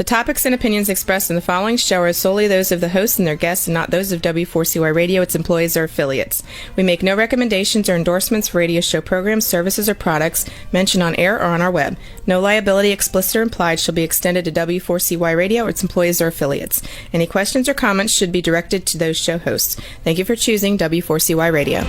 topics and opinions expressed in the following show are solely those of the hosts and their guests and not those of W4CY Radio, its employees, or affiliates. We make no recommendations or endorsements for radio show programs, services, or products mentioned on air or on our web. No liability, explicit or implied, shall be extended to W4CY Radio, its employees, or affiliates. Any questions or comments should be directed to those show hosts. Thank you for choosing W4CY Radio.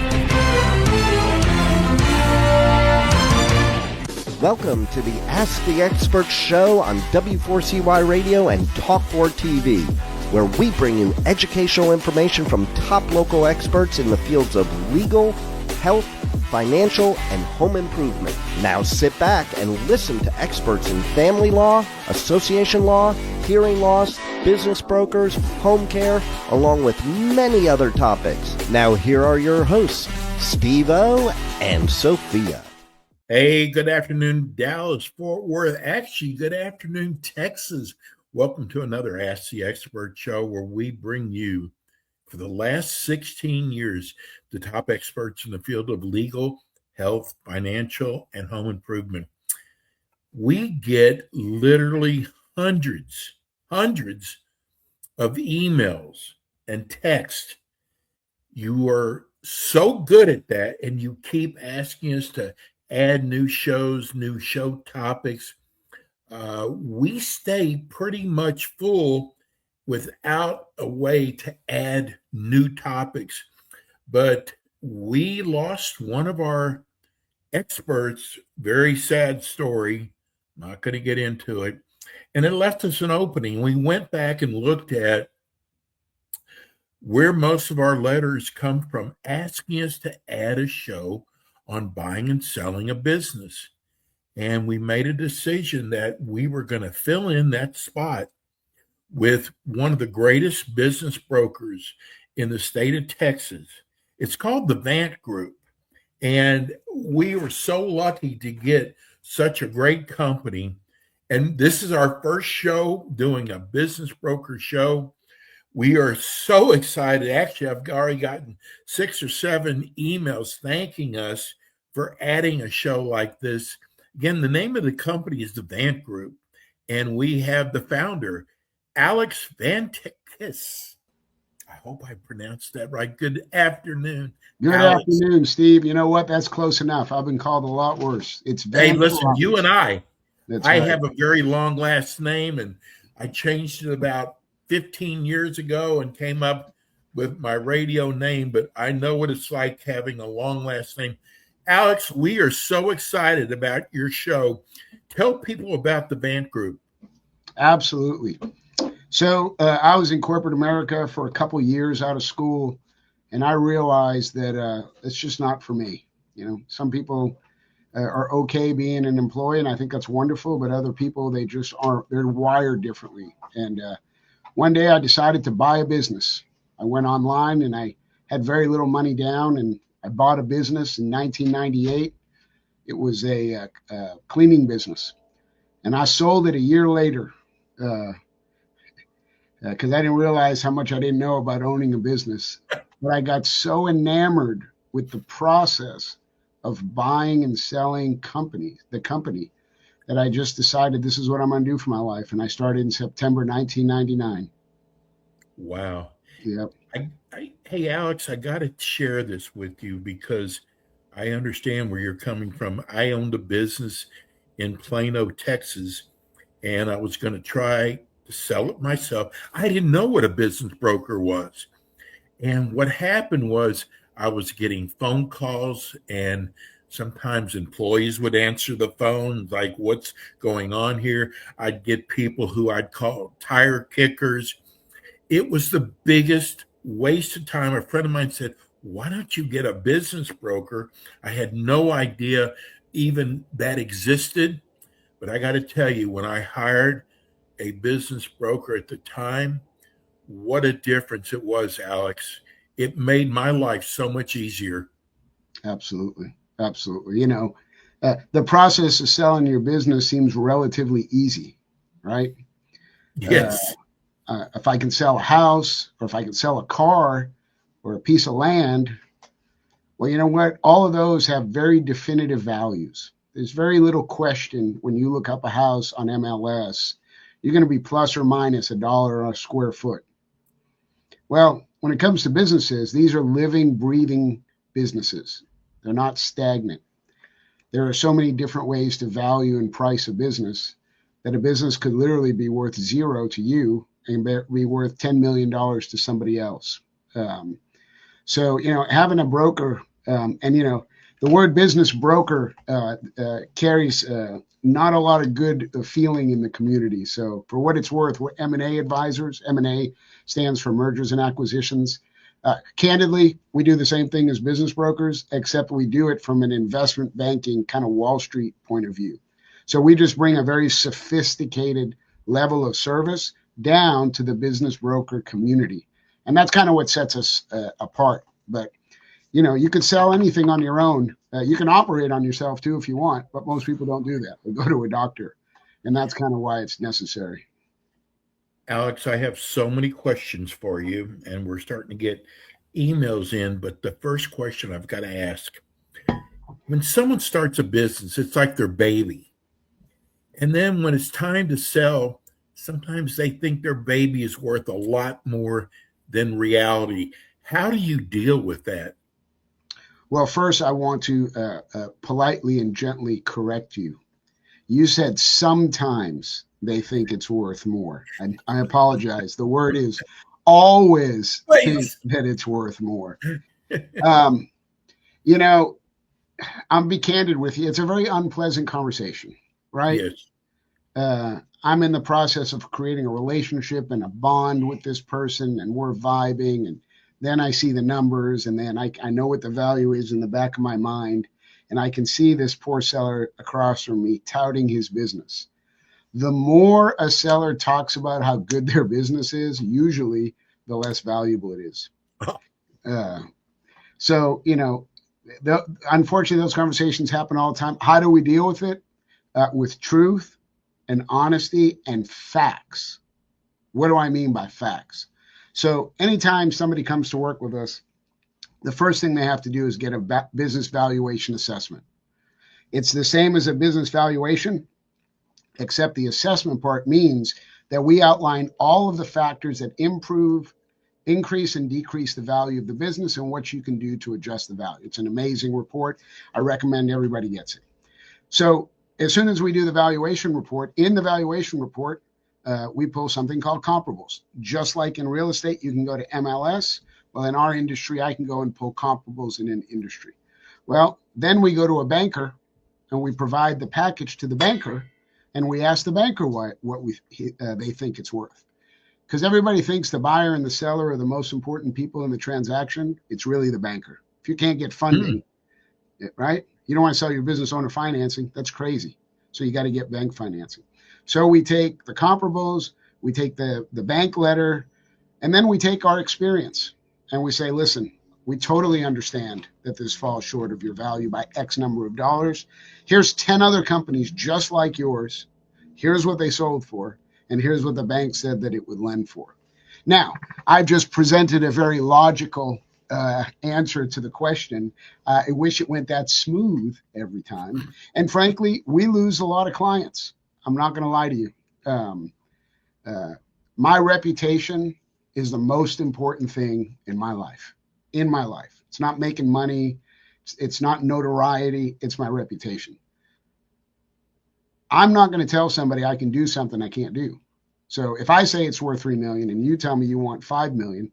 Welcome to the Ask the Expert show on W4CY Radio and Talk4 TV, where we bring you educational information from top local experts in the fields of legal, health, financial, and home improvement. Now sit back and listen to experts in family law, association law, hearing loss, business brokers, home care, along with many other topics. Now here are your hosts, Steve-O and Sophia. Hey, good afternoon, Dallas, Fort Worth. Actually, good afternoon, Texas. Welcome to another Ask the Expert show where we bring you, for the last 16 years, the top experts in the field of legal, health, financial, and home improvement. We get literally hundreds of emails and text. You are so good at that, and you keep asking us to add new shows, new show topics. We stay pretty much full without a way to add new topics. But we lost one of our experts, very sad story, not going to get into it, and it left us an opening. We went back and looked at where most of our letters come from, asking us to add a show on buying and selling a business. And we made a decision that we were going to fill in that spot with one of the greatest business brokers in the state of Texas. It's called the Vant Group. And we were so lucky to get such a great company. And this is our first show doing a business broker show. We are so excited. Actually, I've already gotten 6 or 7 emails thanking us for adding a show like this. Again, the name of the company is the Vant Group, and we have the founder, Alex Vantarakis. I hope I pronounced that right. Good afternoon. Good Alex. afternoon, Steve. You know what? That's close enough. I've been called a lot worse. It's Hey, listen, you and I right. have a very long last name, and I changed it about 15 years ago and came up with my radio name, but I know what it's like having a long last name. Alex, we are so excited about your show. Tell people about the Vant Group. Absolutely. So I was in corporate America for a couple years out of school, and I realized that it's just not for me. You know, some people are okay being an employee, and I think that's wonderful, but other people, they just aren't. They're wired differently. And one day I decided to buy a business. I went online and I had very little money down, and I bought a business in 1998. It was a cleaning business, and I sold it a year later because I didn't realize how much I didn't know about owning a business. But I got so enamored with the process of buying and selling the company, that I just decided this is what I'm going to do for my life. And I started in September 1999. Wow. Yep. Hey, Alex, I got to share this with you because I understand where you're coming from. I owned a business in Plano, Texas, and I was going to try to sell it myself. I didn't know what a business broker was. And what happened was I was getting phone calls, and sometimes employees would answer the phone, like, what's going on here? I'd get people who I'd call tire kickers. It was the biggest waste of time. A friend of mine said, why don't you get a business broker? I had no idea even that existed. But I got to tell you, when I hired a business broker at the time, what a difference it was, Alex. It made my life so much easier. Absolutely. Absolutely. You know, the process of selling your business seems relatively easy, right? Yes. If I can sell a house, or if I can sell a car or a piece of land, well, you know what? All of those have very definitive values. There's very little question when you look up a house on MLS. you're going to be plus or minus $1 a square foot. Well, when it comes to businesses, these are living, breathing businesses. They're not stagnant. There are so many different ways to value and price a business that a business could literally be worth zero to you and be worth $10 million to somebody else. So, having a broker, and, the word business broker carries not a lot of good feeling in the community. So for what it's worth, we're M&A advisors. M&A stands for mergers and acquisitions. Candidly, we do the same thing as business brokers, except we do it from an investment banking kind of Wall Street point of view. So we just bring a very sophisticated level of service down to the business broker community. And that's kind of what sets us apart. But, you can sell anything on your own. You can operate on yourself too if you want, but most people don't do that. They go to a doctor. And that's kind of why it's necessary. Alex, I have so many questions for you, and we're starting to get emails in. But the first question I've got to ask, when someone starts a business, it's like their baby. And then when it's time to sell, sometimes they think their baby is worth a lot more than reality. How do you deal with that? Well, first, I want to politely and gently correct you. You said sometimes they think it's worth more. And I apologize. The word is always think that it's worth more. I'll be candid with you. It's a very unpleasant conversation, right? Yes. I'm in the process of creating a relationship and a bond with this person, and we're vibing. And then I see the numbers, and then I know what the value is in the back of my mind. And I can see this poor seller across from me touting his business. The more a seller talks about how good their business is, usually the less valuable it is. So, unfortunately, those conversations happen all the time. How do we deal with it? With truth and honesty and facts. What do I mean by facts? So anytime somebody comes to work with us, the first thing they have to do is get a business valuation assessment. It's the same as a business valuation, except the assessment part means that we outline all of the factors that improve, increase, and decrease the value of the business and what you can do to adjust the value. It's an amazing report. I recommend everybody gets it. So as soon as we do the valuation report, in the valuation report, we pull something called comparables. Just like in real estate, you can go to MLS. Well, in our industry, I can go and pull comparables in an industry. Well, then we go to a banker and we provide the package to the banker, and we ask the banker what they think it's worth. Because everybody thinks the buyer and the seller are the most important people in the transaction. It's really the banker. If you can't get funding, right? You don't want to sell your business owner financing. That's crazy. So you got to get bank financing. So we take the comparables, we take the bank letter, and then we take our experience. And we say, listen, we totally understand that this falls short of your value by X number of dollars. Here's 10 other companies just like yours. Here's what they sold for. And here's what the bank said that it would lend for. Now, I've just presented a very logical answer to the question. I wish it went that smooth every time. And frankly, we lose a lot of clients. I'm not going to lie to you. My reputation is the most important thing in my life. It's not making money. It's not notoriety. It's my reputation. I'm not going to tell somebody I can do something I can't do. So if I say it's worth $3 million and you tell me you want $5 million,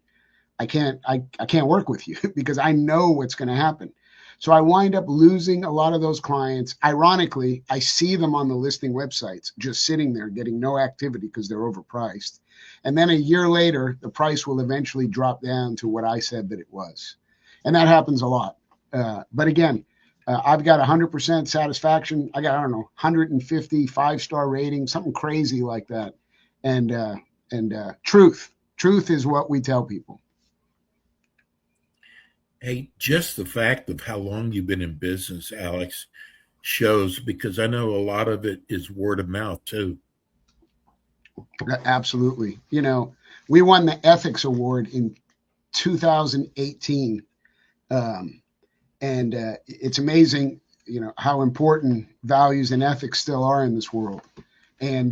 I can't work with you because I know what's going to happen. So I wind up losing a lot of those clients. Ironically, I see them on the listing websites just sitting there getting no activity because they're overpriced. And then a year later, the price will eventually drop down to what I said that it was. And that happens a lot. But again, I've got 100% satisfaction. I got, 150 5-star rating, something crazy like that. And truth is what we tell people. Hey, just the fact of how long you've been in business, Alex, shows, because I know a lot of it is word of mouth too. Absolutely. We won the Ethics Award in 2018. And it's amazing, how important values and ethics still are in this world. And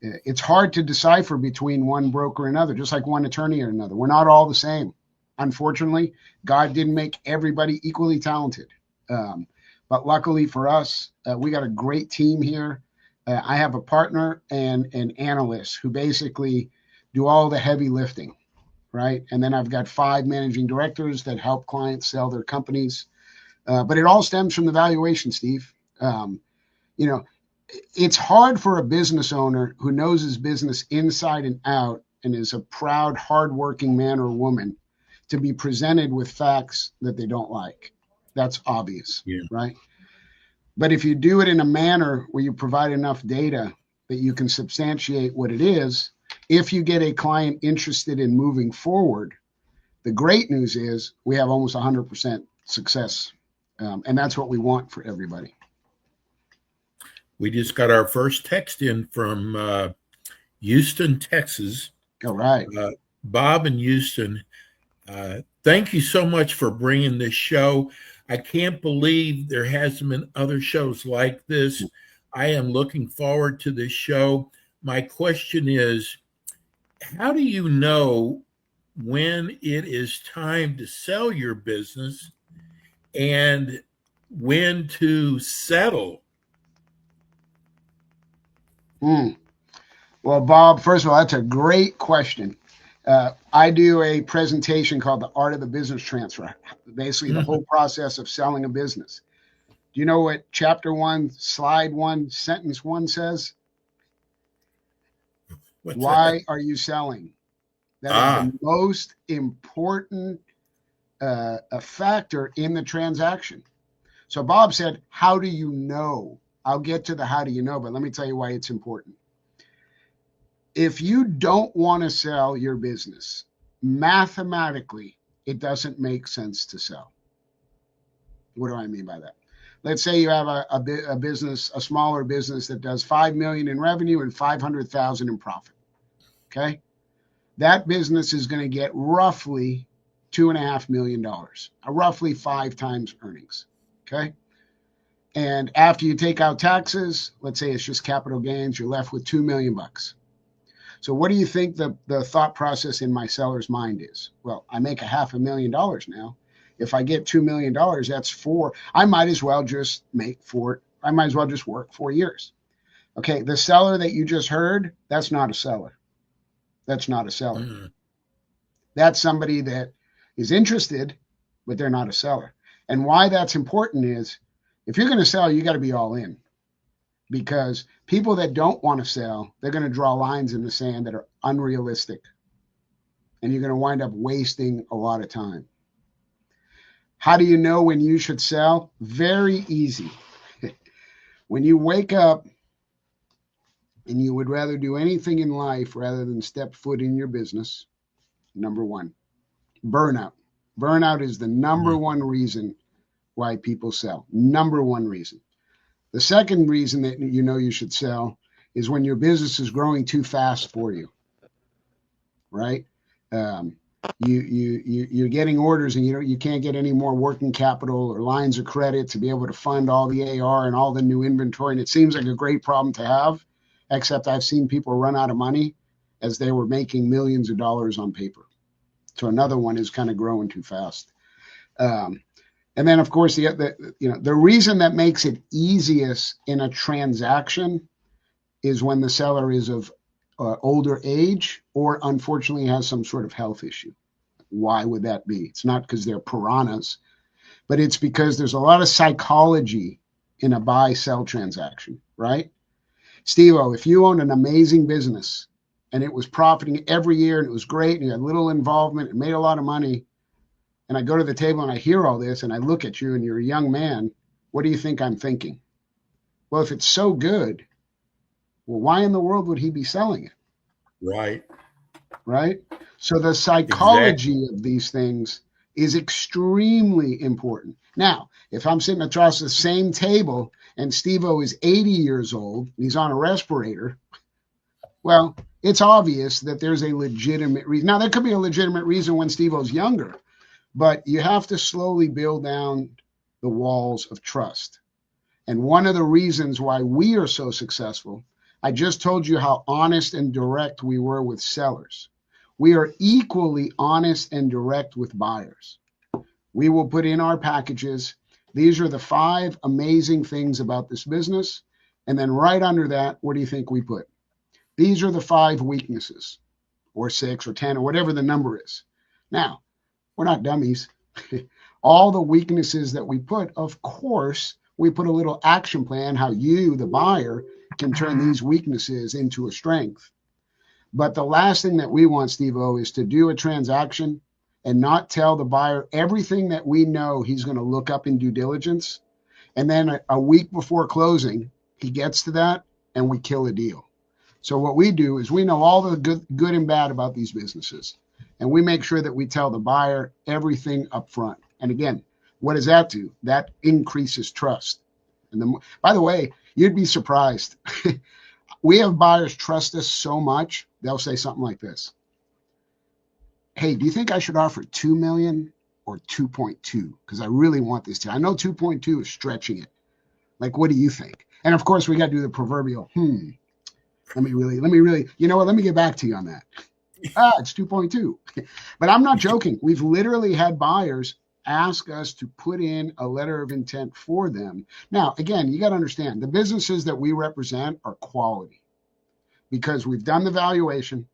It's hard to decipher between one broker and another, just like one attorney or another. We're not all the same. Unfortunately, God didn't make everybody equally talented. But luckily for us, we got a great team here. I have a partner and an analyst who basically do all the heavy lifting, right? And then I've got 5 managing directors that help clients sell their companies. But it all stems from the valuation, Steve. You know, it's hard for a business owner who knows his business inside and out and is a proud, hardworking man or woman to be presented with facts that they don't like. That's obvious, Yeah. right? But if you do it in a manner where you provide enough data that you can substantiate what it is, if you get a client interested in moving forward, the great news is we have almost 100% success. And that's what we want for everybody. We just got our first text in from Houston, Texas. All right. Bob in Houston, thank you so much for bringing this show. I can't believe there hasn't been other shows like this. I am looking forward to this show. My question is, how do you know when it is time to sell your business and when to settle? Well, Bob, first of all, that's a great question. I do a presentation called The Art of the Business Transfer, basically the whole process of selling a business. Do you know what chapter 1, slide 1, sentence 1 says? Why are you selling? That is the most important factor in the transaction. So Bob said, how do you know? I'll get to the how do you know, but let me tell you why it's important. If you don't want to sell your business, mathematically, it doesn't make sense to sell. What do I mean by that? Let's say you have a business, a smaller business that does 5 million in revenue and 500,000 in profit. Okay. That business is going to get roughly $2.5 million, roughly 5 times earnings. Okay. And after you take out taxes, let's say it's just capital gains, you're left with $2 million. So what do you think the thought process in my seller's mind is? Well, I make $500,000 now. If I get $2 million, that's 4. I might as well just I might as well just work 4 years. Okay, the seller that you just heard, that's not a seller. That's not a seller. Mm-hmm. That's somebody that is interested, but they're not a seller. And why that's important is if you're going to sell, you got to be all in. Because people that don't want to sell, they're going to draw lines in the sand that are unrealistic. And you're going to wind up wasting a lot of time. How do you know when you should sell? Very easy. When you wake up and you would rather do anything in life rather than step foot in your business, number one, burnout. Burnout is the number one reason why people sell. Number one reason. The second reason that you know you should sell is when your business is growing too fast for you, right? You're getting orders and you can't get any more working capital or lines of credit to be able to fund all the AR and all the new inventory. And it seems like a great problem to have, except I've seen people run out of money as they were making millions of dollars on paper. So another one is kind of growing too fast. And then, of course, the reason that makes it easiest in a transaction is when the seller is of older age or unfortunately has some sort of health issue. Why would that be? It's not because they're piranhas, but it's because there's a lot of psychology in a buy-sell transaction, right? Steve-O, if you owned an amazing business and it was profiting every year and it was great and you had little involvement and made a lot of money, and I go to the table and I hear all this and I look at you and you're a young man, what do you think I'm thinking? Well, if it's so good, well, why in the world would he be selling it? Right. Right? So the psychology of these things is extremely important. Now, if I'm sitting across the same table and Steve-O is 80 years old and he's on a respirator, well, it's obvious that there's a legitimate reason. Now, there could be a legitimate reason when Steve-O's younger, but you have to slowly build down the walls of trust. And one of the reasons why we are so successful, I just told you how honest and direct we were with sellers. We are equally honest and direct with buyers. We will put in our packages. These are the 5 amazing things about this business. And then right under that, what do you think we put? These are the 5 weaknesses, or 6 or 10 or whatever the number is. Now, we're not dummies. All the weaknesses that we put, of course, we put a little action plan how you, the buyer, can turn these weaknesses into a strength. But the last thing that we want, Steve-O, is to do a transaction and not tell the buyer everything that we know he's going to look up in due diligence. And then a week before closing, he gets to that and we kill a deal. So what we do is we know all the good and bad about these businesses. And we make sure that we tell the buyer everything up front. And again, what does that do? That increases trust. And by the way, you'd be surprised. We have buyers trust us so much, they'll say something like this. Hey, do you think I should offer 2 million or 2.2? Because I really want this to. I know 2.2 is stretching it. Like, what do you think? And of course, we got to do the proverbial, let me really, you know what? Let me get back to you on that. It's 2.2. But I'm not joking. We've literally had buyers ask us to put in a letter of intent for them. Now, again, you got to understand the businesses that we represent are quality because we've done the valuation.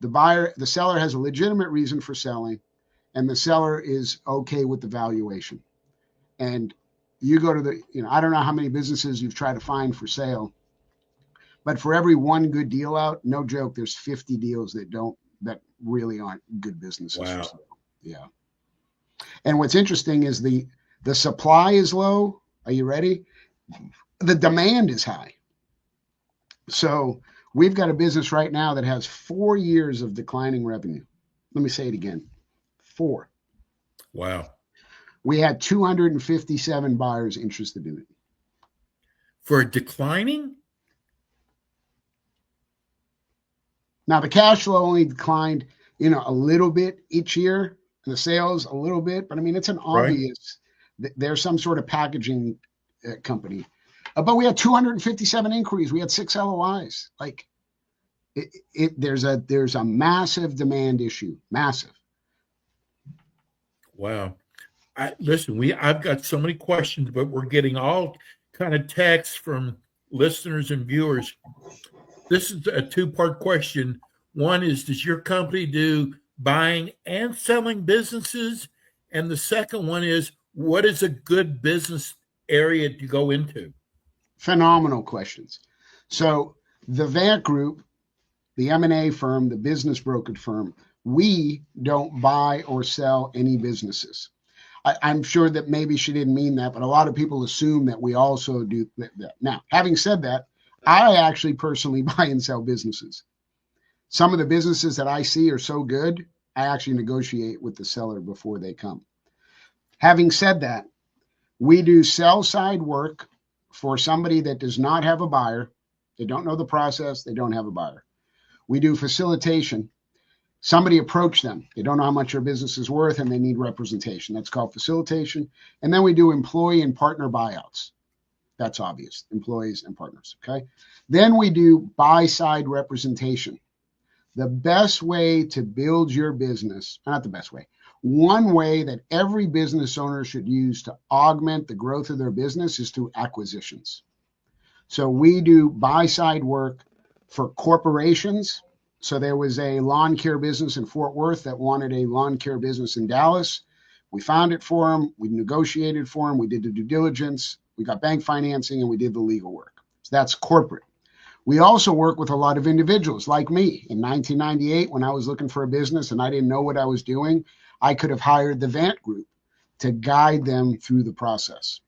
The seller has a legitimate reason for selling, and the seller is okay with the valuation. And you go to I don't know how many businesses you've tried to find for sale, but for every one good deal out, no joke, there's 50 deals that really aren't good businesses. Wow. Yeah. And what's interesting is the supply is low. Are you ready? The demand is high. So we've got a business right now that has 4 years of declining revenue. Let me say it again. 4. Wow. We had 257 buyers interested in it. For declining? Now the cash flow only declined, a little bit each year, and the sales a little bit. But I mean, it's an obvious. Right. There's some sort of packaging company, but we had 257 inquiries. We had 6 LOIs. Like, there's a massive demand issue. Massive. Wow. Listen, I've got so many questions, but we're getting all kind of texts from listeners and viewers. This is a 2-part question. One is, does your company do buying and selling businesses? And the second one is, what is a good business area to go into? Phenomenal questions. So the Vant Group, the M&A firm, the business brokerage firm, we don't buy or sell any businesses. I'm sure that maybe she didn't mean that, but a lot of people assume that we also do that. Now, having said that, I actually personally buy and sell businesses. Some of the businesses that I see are so good, I actually negotiate with the seller before they come. Having said that, we do sell side work for somebody that does not have a buyer. They don't know the process. They don't have a buyer. We do facilitation. Somebody approached them. They don't know how much their business is worth and they need representation. That's called facilitation. And then we do employee and partner buyouts. That's obvious, employees and partners, okay? Then we do buy-side representation. The best way to build your business, not the best way, one way that every business owner should use to augment the growth of their business is through acquisitions. So we do buy-side work for corporations. So there was a lawn care business in Fort Worth that wanted a lawn care business in Dallas. We found it for them. We negotiated for them. We did the due diligence. We got bank financing and we did the legal work. So that's corporate. We also work with a lot of individuals like me. In 1998, when I was looking for a business and I didn't know what I was doing, I could have hired the Vant Group to guide them through the process.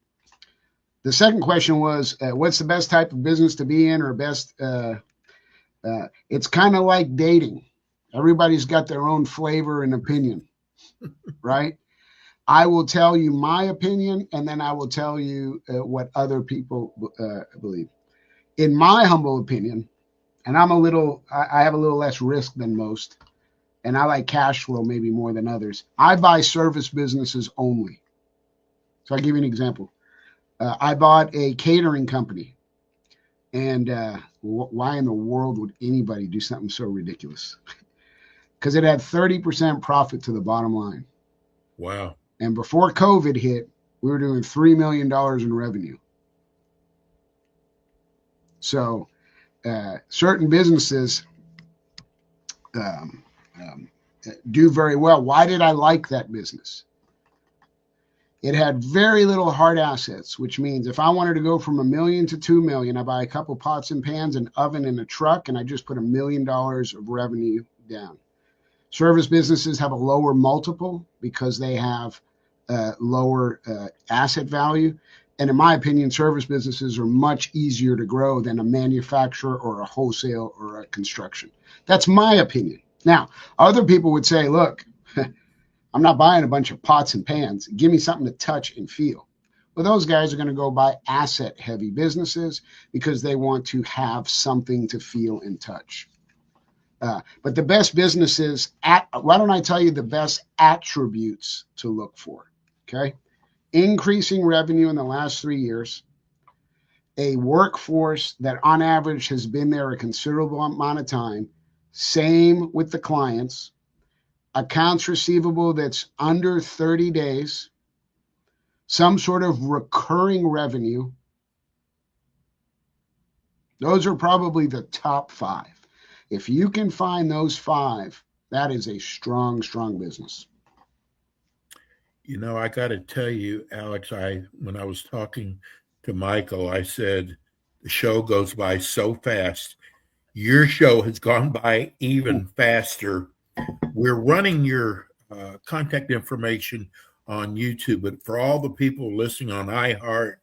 The second question was, what's the best type of business to be in, or best? It's kind of like dating. Everybody's got their own flavor and opinion, right? I will tell you my opinion, and then I will tell you what other people believe. In my humble opinion, and I have a little less risk than most, and I like cash flow maybe more than others. I buy service businesses only. So I'll give you an example. I bought a catering company. And why in the world would anybody do something so ridiculous? Because it had 30% profit to the bottom line. Wow. And before COVID hit, we were doing $3 million in revenue. So certain businesses do very well. Why did I like that business? It had very little hard assets, which means if I wanted to go from $1 million to $2 million, I buy a couple pots and pans, an oven, and a truck, and I just put $1 million of revenue down. Service businesses have a lower multiple because they have lower asset value. And in my opinion, service businesses are much easier to grow than a manufacturer or a wholesale or a construction. That's my opinion. Now, other people would say, look, I'm not buying a bunch of pots and pans. Give me something to touch and feel. Well, those guys are going to go buy asset heavy businesses because they want to have something to feel and touch. But the best businesses, why don't I tell you the best attributes to look for? Okay. Increasing revenue in the last 3 years, a workforce that on average has been there a considerable amount of time, same with the clients, accounts receivable that's under 30 days, some sort of recurring revenue. Those are probably the top 5. If you can find those 5, that is a strong, strong business. You know, I got to tell you, Alex, when I was talking to Michael, I said, the show goes by so fast. Your show has gone by even faster. We're running your contact information on YouTube, but for all the people listening on iHeart,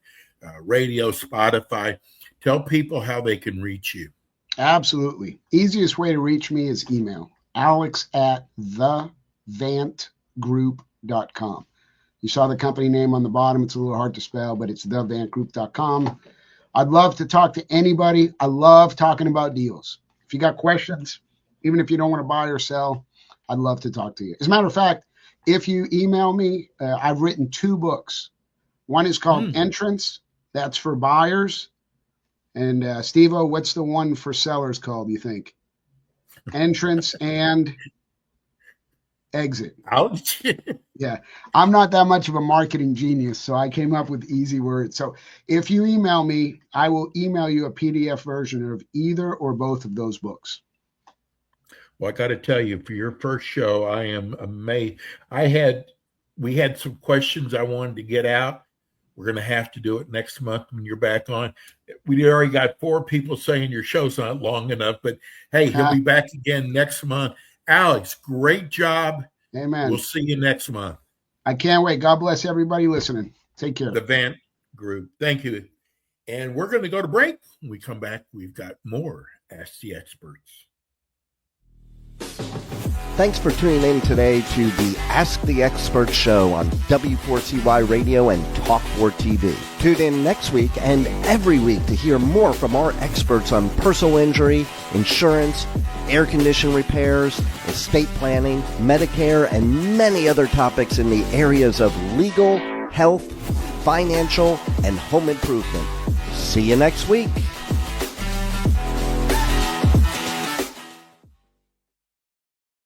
radio, Spotify, tell people how they can reach you. Absolutely. Easiest way to reach me is email, alex@thevantgroup.com. You saw the company name on the bottom. It's a little hard to spell, but it's thevantgroup.com. I'd love to talk to anybody. I love talking about deals. If you got questions, even if you don't want to buy or sell, I'd love to talk to you. As a matter of fact, if you email me, I've written 2 books. One is called Entrance. That's for buyers. And Steve-O, what's the one for sellers called, you think? Entrance and exit. Ouch. Yeah, I'm not that much of a marketing genius, so I came up with easy words. So if you email me, I will email you a PDF version of either or both of those books. Well, I got to tell you, for your first show, I am amazed. We had some questions I wanted to get out. We're going to have to do it next month when you're back on. We already got 4 people saying your show's not long enough, but hey, he'll be back again next month. Alex, great job. Amen. We'll see you next month. I can't wait. God bless everybody listening. Take care. The Vant Group. Thank you. And we're going to go to break. When we come back, we've got more Ask the Experts. Thanks for tuning in today to the Ask the Expert show on W4CY Radio and Talk4 TV. Tune in next week and every week to hear more from our experts on personal injury, insurance, air condition repairs, estate planning, Medicare, and many other topics in the areas of legal, health, financial, and home improvement. See you next week.